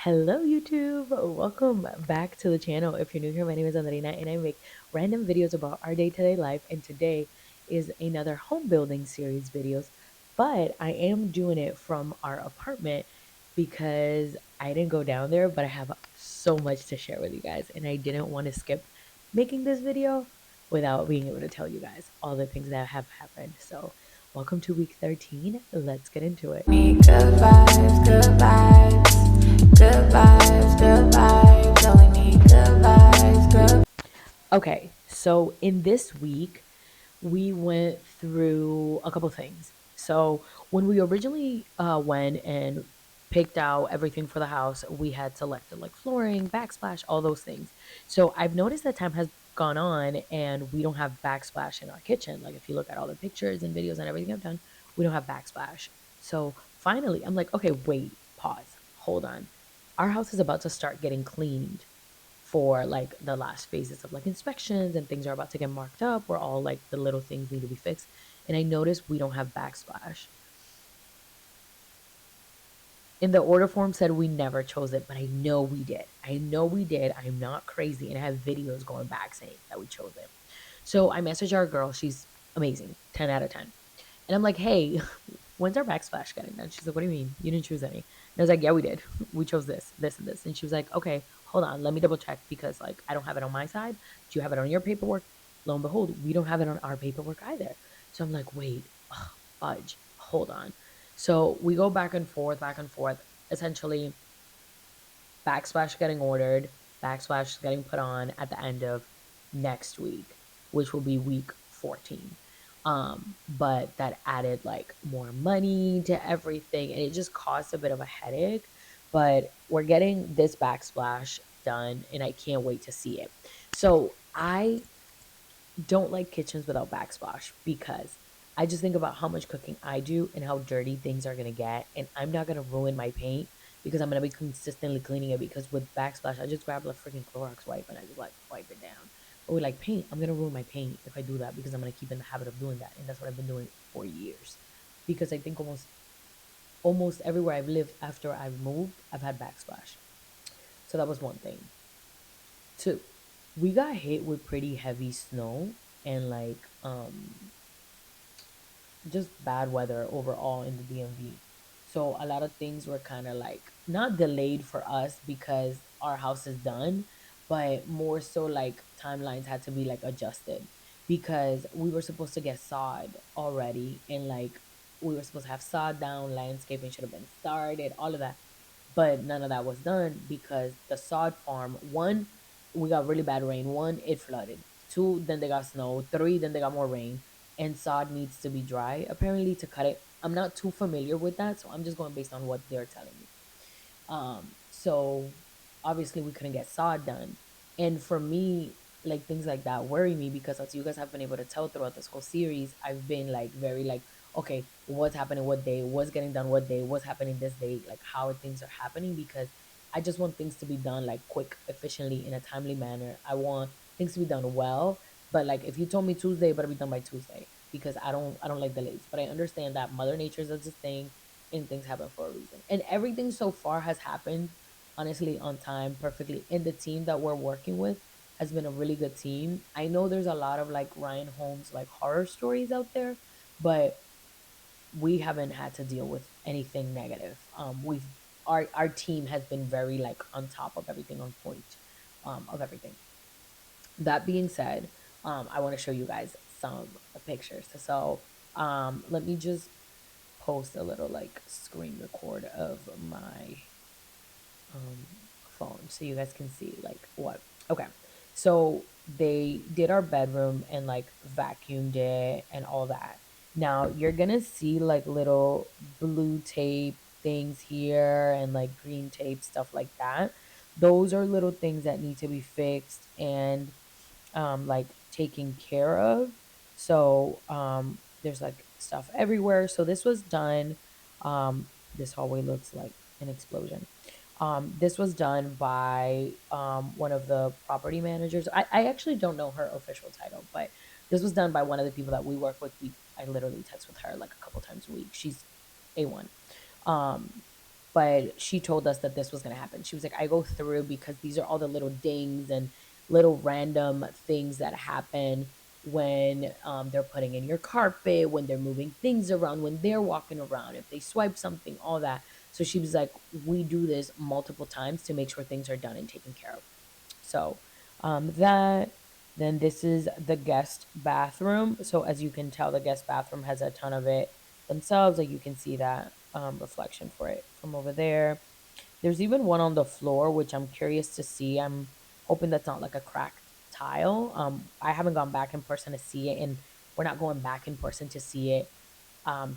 Hello YouTube! Welcome back to the channel. If you're new here, my name is Andrina and I make random videos about our day-to-day life, and today is another home building series videos, but I am doing it from our apartment because I didn't go down there, but I have so much to share with you guys and I didn't want to skip making this video without being able to tell you guys all the things that have happened. So welcome to week 13. Let's get into it. Need good vibes, good vibes, good vibes, good vibes. Only need good vibes, good. Okay, so in this week, we went through a couple things. So when we originally went and picked out everything for the house, we had selected like flooring, backsplash, all those things. So I've noticed that time has gone on and we don't have backsplash in our kitchen. Like if you look at all the pictures and videos and everything I've done, we don't have backsplash. So finally, I'm like, okay, wait, pause, hold on. Our house is about to start getting cleaned for like the last phases of like inspections, and things are about to get marked up where all like the little things need to be fixed. And I noticed we don't have backsplash. In the order form said we never chose it, but I know we did. I know we did. I'm not crazy. And I have videos going back saying that we chose it. So I messaged our girl. She's amazing. 10 out of 10. And I'm like, hey, when's our backsplash getting done? She's like, what do you mean? You didn't choose any? And I was like, yeah, we did. We chose this, this, and this. And she was like, okay, hold on. Let me double check because like I don't have it on my side. Do you have it on your paperwork? Lo and behold, we don't have it on our paperwork either. So I'm like, wait, ugh, fudge, hold on. So we go back and forth, back and forth. Essentially, backsplash getting ordered, backsplash getting put on at the end of next week, which will be week 14. But that added like more money to everything and it just caused a bit of a headache. But we're getting this backsplash done and I can't wait to see it. So I don't like kitchens without backsplash because I just think about how much cooking I do and how dirty things are gonna get, and I'm not gonna ruin my paint because I'm gonna be consistently cleaning it. Because with backsplash, I just grab like freaking Clorox wipe and I just like wipe it down. But with like paint, I'm gonna ruin my paint if I do that because I'm gonna keep in the habit of doing that, and that's what I've been doing for years. Because I think almost everywhere I've lived after I've moved, I've had backsplash. So that was one thing. Two, we got hit with pretty heavy snow and like just bad weather overall in the DMV. So a lot of things were kind of like not delayed for us because our house is done, but more so like timelines had to be like adjusted because we were supposed to get sod already, and like we were supposed to have sod down, landscaping should have been started, all of that. But none of that was done because the sod farm, one, we got really bad rain. One, it flooded. Two, then they got snow. Three, then they got more rain, and sod needs to be dry apparently to cut it. I'm not too familiar with that, so I'm just going based on what they're telling me. So obviously we couldn't get sod done, and for me, like things like that worry me because as you guys have been able to tell throughout this whole series, I've been like very like, okay, what's happening, what day, what's getting done, what day, what's happening this day, like how things are happening, because I just want things to be done like quick, efficiently, in a timely manner. I want things to be done well, but like if you told me Tuesday, it better be done by Tuesday because I don't like delays. But I understand that Mother Nature does this thing and things happen for a reason. And everything so far has happened honestly on time, perfectly. And the team that we're working with has been a really good team. I know there's a lot of like Ryan Holmes like horror stories out there, but we haven't had to deal with anything negative. We've our team has been very like on top of everything, on point of everything. That being said, I want to show you guys some pictures. So let me just post a little like screen record of my um phone so you guys can see like what. Okay, so they did our bedroom and like vacuumed it and all that. Now you're gonna see like little blue tape things here and like green tape, stuff like that. Those are little things that need to be fixed and like taken care of. So there's like stuff everywhere. So this was done. This hallway looks like an explosion. This was done by one of the property managers. I actually don't know her official title, but this was done by one of the people that we work with. I literally text with her like a couple times a week. She's A1. but she told us that this was going to happen. She was like, I go through because these are all the little dings and little random things that happen when they're putting in your carpet, when they're moving things around, when they're walking around, if they swipe something, all that. So she was like, we do this multiple times to make sure things are done and taken care of. So that, then this is the guest bathroom. So as you can tell, the guest bathroom has a ton of it themselves. Like you can see that reflection for it from over there. There's even one on the floor, which I'm curious to see. I'm hoping that's not like a cracked tile. I haven't gone back in person to see it, and we're not going back in person to see it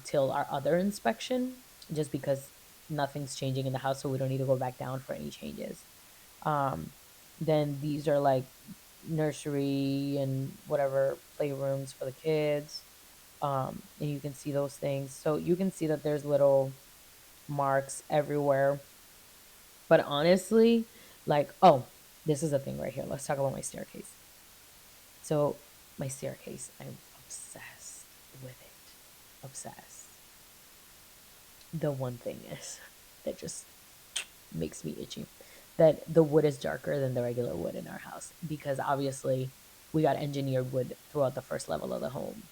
till our other inspection, just because nothing's changing in the house, so we don't need to go back down for any changes. Um, then these are like nursery and whatever playrooms for the kids. And you can see those things. So you can see that there's little marks everywhere. But honestly, like, oh, this is a thing right here. Let's talk about my staircase. So, my staircase, I'm obsessed with it. Obsessed. The one thing is that just makes me itchy, that the wood is darker than the regular wood in our house, because obviously we got engineered wood throughout the first level of the home.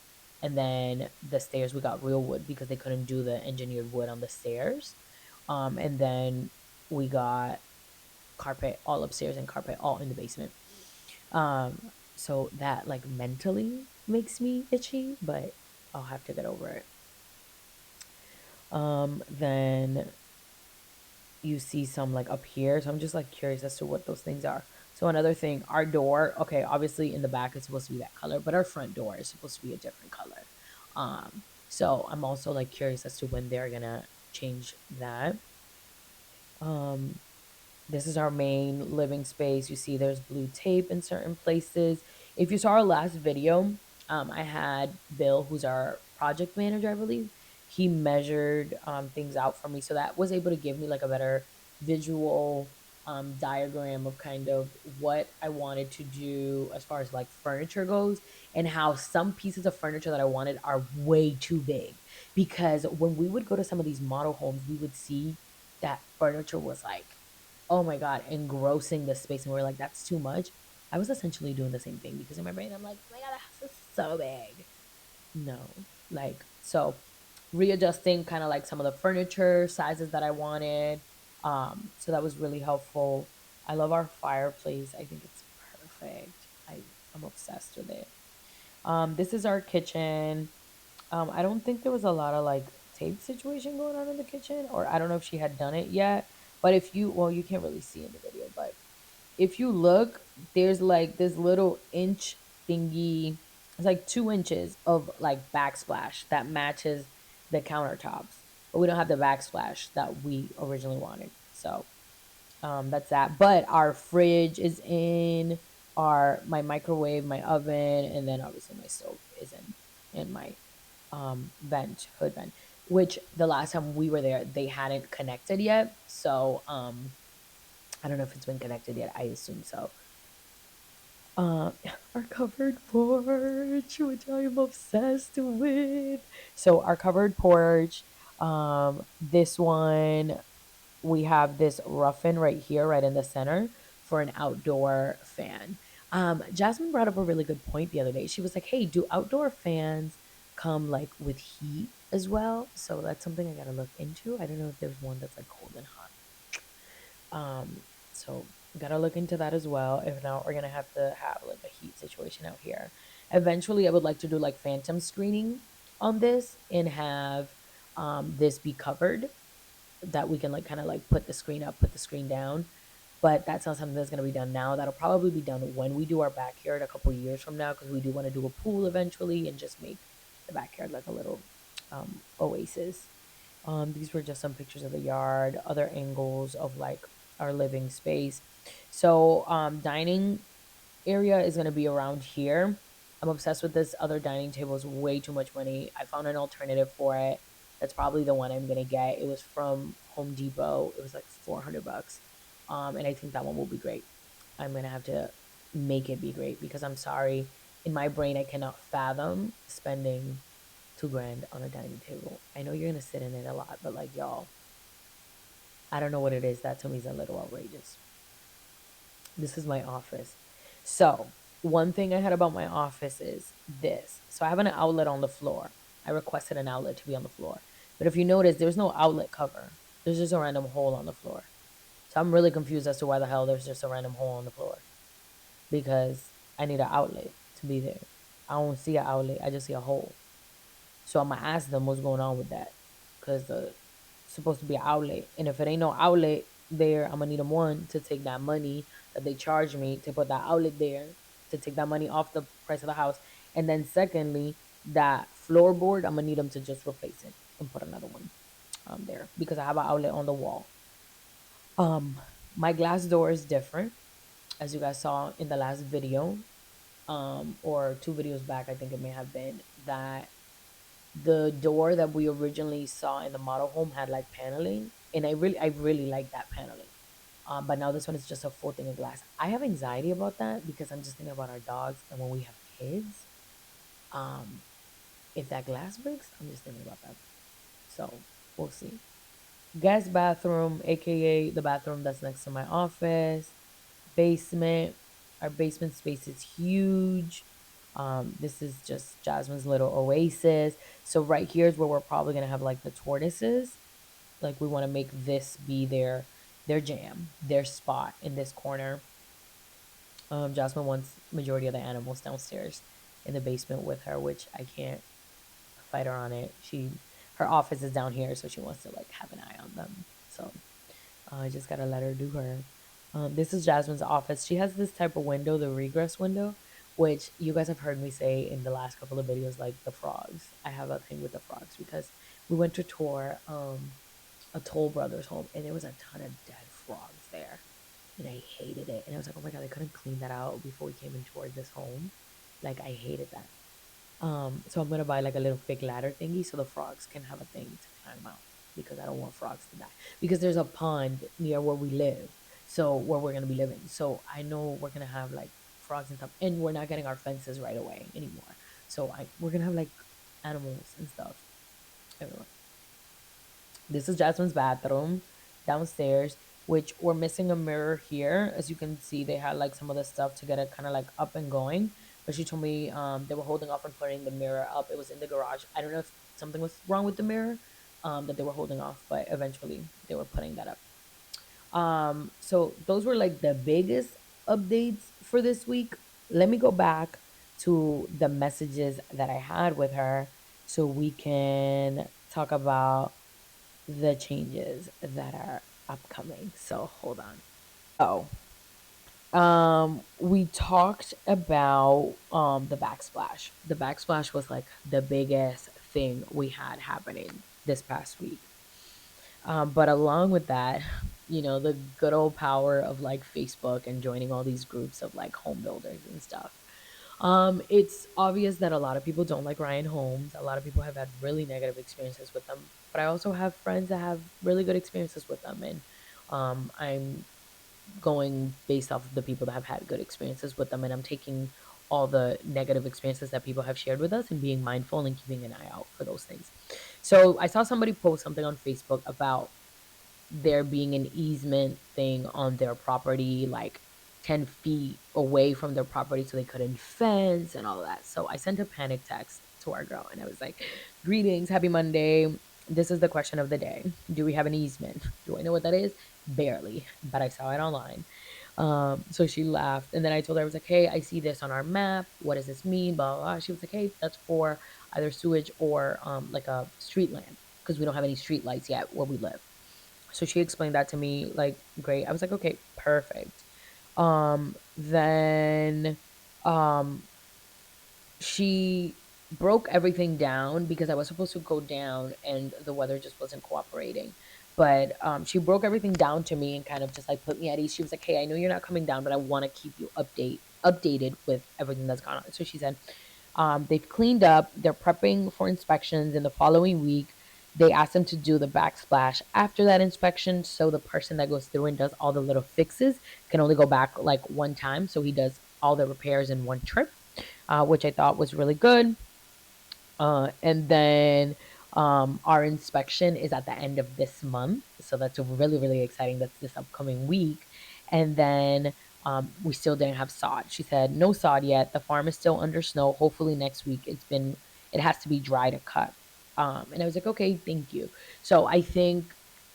And then the stairs, we got real wood because they couldn't do the engineered wood on the stairs. And then we got carpet all upstairs and carpet all in the basement. So that like mentally makes me itchy, but I'll have to get over it. Then you see some like up here. So I'm just like curious as to what those things are. So another thing, our door, okay, obviously in the back it's supposed to be that color, but our front door is supposed to be a different color. So I'm also like curious as to when they're gonna change that. Um, this is our main living space. You see there's blue tape in certain places. If you saw our last video, I had Bill, who's our project manager, I believe. He measured things out for me. So that was able to give me like a better visual diagram of kind of what I wanted to do as far as like furniture goes, and how some pieces of furniture that I wanted are way too big. Because when we would go to some of these model homes, we would see that furniture was like, oh my god, engrossing the space, and we're like, that's too much. I was essentially doing the same thing because in my brain I'm like, oh my god, the house is so big. No, like, so readjusting kind of like some of the furniture sizes that I wanted. So that was really helpful. I love our fireplace. I think it's perfect. I'm obsessed with it. This is our kitchen. I don't think there was a lot of like tape situation going on in the kitchen, or I don't know if she had done it yet. But if you, well, you can't really see in the video, but if you look, there's like this little inch thingy. It's like 2 inches of like backsplash that matches the countertops, but we don't have the backsplash that we originally wanted. So that's that. But our fridge is in, our my microwave, my oven, and then obviously my stove is in my vent, hood vent, which the last time we were there they hadn't connected yet. So I don't know if it's been connected yet. I assume so. uh our covered porch, which I am obsessed with. So our covered porch, this one, we have this roughen right here, right in the center, for an outdoor fan. Jasmine brought up a really good point the other day. She was like, hey, do outdoor fans come like with heat as well? So that's something I gotta look into. I don't know if there's one that's like cold and hot. So gotta look into that as well. If not, we're gonna have to have like a heat situation out here. Eventually, I would like to do like phantom screening on this and have this be covered, that we can like kind of like put the screen up, put the screen down. But that's not something that's going to be done now. That'll probably be done when we do our backyard a couple years from now, because we do want to do a pool eventually and just make the backyard like a little oasis. These were just some pictures of the yard, other angles of like our living space. So dining area is going to be around here. I'm obsessed with this other dining table. It's way too much money. I found an alternative for it. That's probably the one I'm going to get. It was from Home Depot. It was like 400 bucks. And I think that one will be great. I'm going to have to make it be great, because I'm sorry. In my brain, I cannot fathom spending 2 grand on a dining table. I know you're going to sit in it a lot, but like, y'all, I don't know what it is. That to me is a little outrageous. This is my office. So, one thing I had about my office is this. So, I have an outlet on the floor. I requested an outlet to be on the floor. But if you notice, there's no outlet cover. There's just a random hole on the floor. So, I'm really confused as to why the hell there's just a random hole on the floor. Because I need an outlet to be there. I don't see an outlet, I just see a hole. So, I'm going to ask them what's going on with that. Because the supposed to be an outlet. And if it ain't no outlet there, I'm gonna need them one to take that money that they charge me to put that outlet there, to take that money off the price of the house. And then secondly, that floorboard, I'm gonna need them to just replace it and put another one there because I have an outlet on the wall. Um, my glass door is different, as you guys saw in the last video, or two videos back, I think it may have been that the door that we originally saw in the model home had like paneling, and I really like that paneling. But now this one is just a full thing of glass. I have anxiety about that because I'm just thinking about our dogs, and when we have kids, um, if that glass breaks, I'm just thinking about that. So we'll see. Guest bathroom, aka the bathroom that's next to my office. Basement. Our basement space is huge. This is just Jasmine's little oasis. So right here is where we're probably gonna have like the tortoises. Like we want to make this be their jam, their spot in this corner. Jasmine wants majority of the animals downstairs in the basement with her, which I can't fight her on it. Her office is down here, so she wants to like have an eye on them. So I just gotta let her do her. This is Jasmine's office. She has this type of window, the regress window, which you guys have heard me say in the last couple of videos, like the frogs. I have a thing with the frogs because we went to tour a Toll Brothers home, and there was a ton of dead frogs there, and I hated it. And I was like, oh my god, I couldn't clean that out before we came and toured this home. Like I hated that. So I'm gonna buy like a little fake ladder thingy so the frogs can have a thing to climb out because I don't want frogs to die. Because there's a pond near where we live, so where we're gonna be living. So I know we're gonna have like frogs and stuff, and we're not getting our fences right away anymore. So we're gonna have like animals and stuff everywhere. This is Jasmine's bathroom downstairs, which we're missing a mirror here. As you can see, they had like some of the stuff to get it kind of like up and going. But she told me they were holding off on putting the mirror up. It was in the garage. I don't know if something was wrong with the mirror that they were holding off, but eventually they were putting that up. So those were like the biggest updates for this week. Let me go back to the messages that I had with her so we can talk about the changes that are upcoming. So hold on. Oh, we talked about the backsplash. The backsplash was like the biggest thing we had happening this past week. But along with that, the good old power of like Facebook and joining all these groups of like home builders and stuff. It's obvious that a lot of people don't like Ryan Holmes. A lot of people have had really negative experiences with them, but I also have friends that have really good experiences with them, and I'm going based off of the people that have had good experiences with them, and I'm taking all the negative experiences that people have shared with us and being mindful and keeping an eye out for those things. So I saw somebody post something on Facebook about there being an easement thing on their property, like 10 feet away from their property, so they couldn't fence and all that. So I sent a panic text to our girl and I was like, greetings, happy Monday. This is the question of the day. Do we have an easement? Do I know what that is? Barely, but I saw it online. So she laughed. And then I told her, I was like, hey, I see this on our map. What does this mean? Blah, blah, blah. She was like, hey, that's for either sewage or like a street lamp because we don't have any street lights yet where we live. So she explained that to me like great. I was like, okay, perfect. Then um she broke everything down because I was supposed to go down and the weather just wasn't cooperating. But she broke everything down to me and kind of just like put me at ease. She was like, hey, I know you're not coming down, but I want to keep you updated with everything that's gone on. So she said, they've cleaned up, they're prepping for inspections in the following week. They asked them to do the backsplash after that inspection. So the person that goes through and does all the little fixes can only go back like one time. So he does all the repairs in one trip, which I thought was really good. And then Our inspection is at the end of this month, so that's really really exciting. That's this upcoming week, and then we still didn't have sod. She said no sod yet. The farm is still under snow. Hopefully next week. It has to be dry to cut. And I was like, okay, thank you. So I think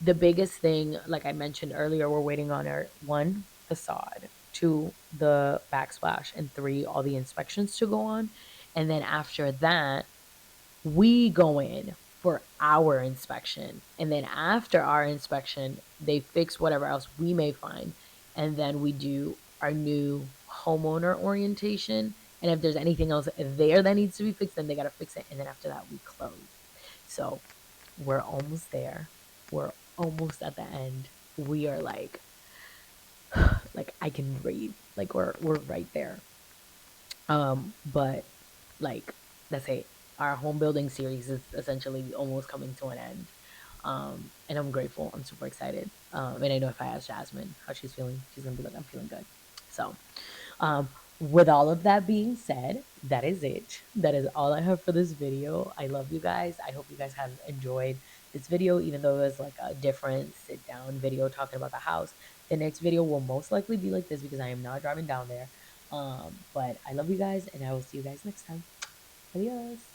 the biggest thing, like I mentioned earlier, we're waiting on our one, the sod, two, the backsplash, and three, all the inspections to go on. And then after that, we go in for our inspection. And then after our inspection, they fix whatever else we may find. And then we do our new homeowner orientation. And if there's anything else there that needs to be fixed, then they got to fix it. And then after that, we close. So we're almost there. We're almost at the end. We are like I can breathe. Like we're right there. But like let's say our home building series is essentially almost coming to an end. And I'm grateful. I'm super excited. And I know if I ask Jasmine how she's feeling, she's gonna be like, I'm feeling good. So with all of that being said, that is it. That is all I have for this video. I love you guys. I hope you guys have enjoyed this video, even though it was like a different sit down video talking about the house. The next video will most likely be like this because I am not driving down there. But I love you guys and I will see you guys next time. Adios.